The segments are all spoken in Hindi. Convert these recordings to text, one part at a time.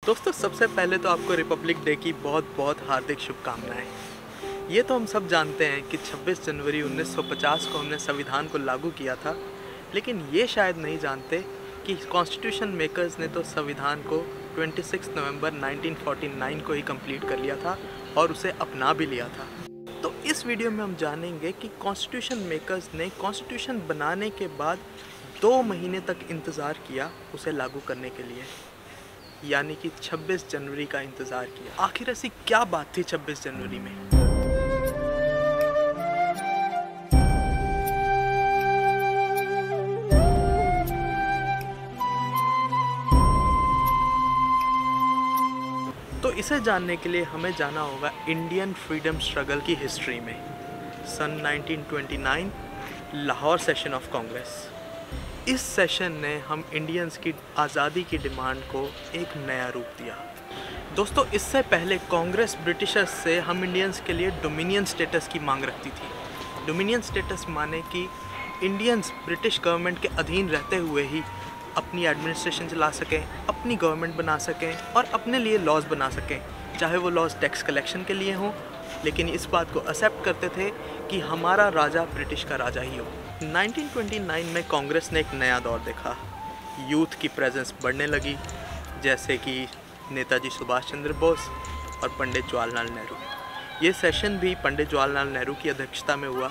दोस्तों, सबसे पहले तो आपको रिपब्लिक डे की बहुत बहुत हार्दिक शुभकामनाएं। ये तो हम सब जानते हैं कि 26 जनवरी 1950 को हमने संविधान को लागू किया था, लेकिन ये शायद नहीं जानते कि कॉन्स्टिट्यूशन मेकर्स ने तो संविधान को 26 नवंबर 1949 को ही कंप्लीट कर लिया था और उसे अपना भी लिया था। तो इस वीडियो में हम जानेंगे कि कॉन्स्टिट्यूशन मेकर्स ने कॉन्स्टिट्यूशन बनाने के बाद 2 महीने तक इंतज़ार किया उसे लागू करने के लिए, यानी कि 26 जनवरी का इंतज़ार किया। आखिर ऐसी क्या बात थी 26 जनवरी में? तो इसे जानने के लिए हमें जाना होगा इंडियन फ्रीडम स्ट्रगल की हिस्ट्री में। सन 1929 लाहौर सेशन ऑफ कांग्रेस। इस सेशन ने हम इंडियंस की आज़ादी की डिमांड को एक नया रूप दिया। दोस्तों, इससे पहले कांग्रेस ब्रिटिशर्स से हम इंडियंस के लिए डोमिनियन स्टेटस की मांग रखती थी। डोमिनियन स्टेटस माने कि इंडियंस ब्रिटिश गवर्नमेंट के अधीन रहते हुए ही अपनी एडमिनिस्ट्रेशन चला सकें, अपनी गवर्नमेंट बना सकें और अपने लिए लॉज बना सकें, चाहे वो लॉज टैक्स कलेक्शन के लिए हों, लेकिन इस बात को एक्सेप्ट करते थे कि हमारा राजा ब्रिटिश का राजा ही हो। 1929 में कांग्रेस ने एक नया दौर देखा। यूथ की प्रेजेंस बढ़ने लगी, जैसे कि नेताजी सुभाष चंद्र बोस और पंडित जवाहरलाल नेहरू। ये सेशन भी पंडित जवाहरलाल नेहरू की अध्यक्षता में हुआ,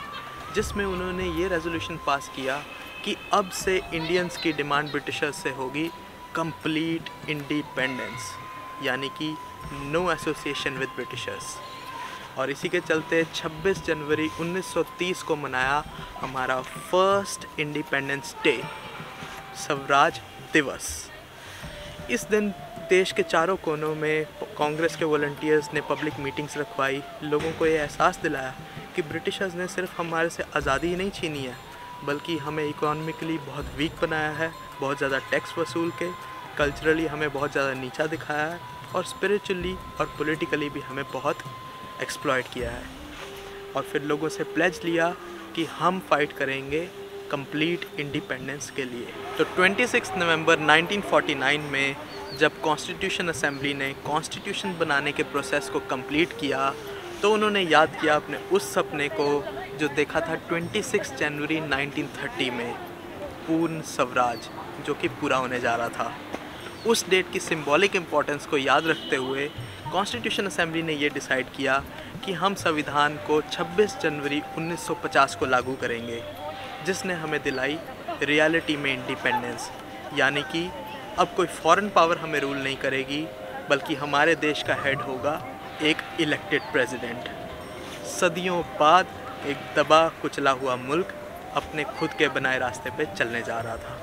जिसमें उन्होंने ये रेजोल्यूशन पास किया कि अब से इंडियंस की डिमांड ब्रिटिशर्स से होगी कंप्लीट इंडिपेंडेंस, यानी कि नो एसोसिएशन विद ब्रिटिशर्स। और इसी के चलते 26 जनवरी 1930 को मनाया हमारा फर्स्ट इंडिपेंडेंस डे, स्वराज दिवस। इस दिन देश के चारों कोनों में कांग्रेस के वॉलंटियर्स ने पब्लिक मीटिंग्स रखवाई, लोगों को ये एहसास दिलाया कि ब्रिटिशर्स ने सिर्फ हमारे से आज़ादी ही नहीं छीनी है, बल्कि हमें इकोनॉमिकली बहुत वीक बनाया है, बहुत ज़्यादा टैक्स वसूल के, कल्चरली हमें बहुत ज़्यादा नीचा दिखाया है और स्पिरिचुअली और पॉलिटिकली भी हमें बहुत एक्सप्लॉइट किया है। और फिर लोगों से प्लेज लिया कि हम फाइट करेंगे कंप्लीट इंडिपेंडेंस के लिए। तो 26 नवंबर 1949 में जब कॉन्स्टिट्यूशन असेंबली ने कॉन्स्टिट्यूशन बनाने के प्रोसेस को कंप्लीट किया, तो उन्होंने याद किया अपने उस सपने को जो देखा था 26 जनवरी 1930 में, पूर्ण स्वराज, जो कि पूरा होने जा रहा था। उस डेट की सिंबॉलिक इम्पोर्टेंस को याद रखते हुए कॉन्स्टिट्यूशन असेंबली ने ये डिसाइड किया कि हम संविधान को 26 जनवरी 1950 को लागू करेंगे, जिसने हमें दिलाई रियलिटी में इंडिपेंडेंस, यानी कि अब कोई फॉरेन पावर हमें रूल नहीं करेगी, बल्कि हमारे देश का हेड होगा एक इलेक्टेड प्रेसिडेंट। सदियों बाद एक दबा कुचला हुआ मुल्क अपने खुद के बनाए रास्ते पे चलने जा रहा था।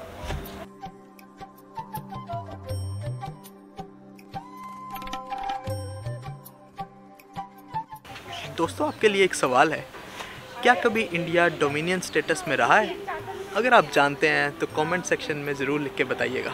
दोस्तों, आपके लिए एक सवाल है, क्या कभी इंडिया डोमिनियन स्टेटस में रहा है? अगर आप जानते हैं तो कमेंट सेक्शन में ज़रूर लिख के बताइएगा।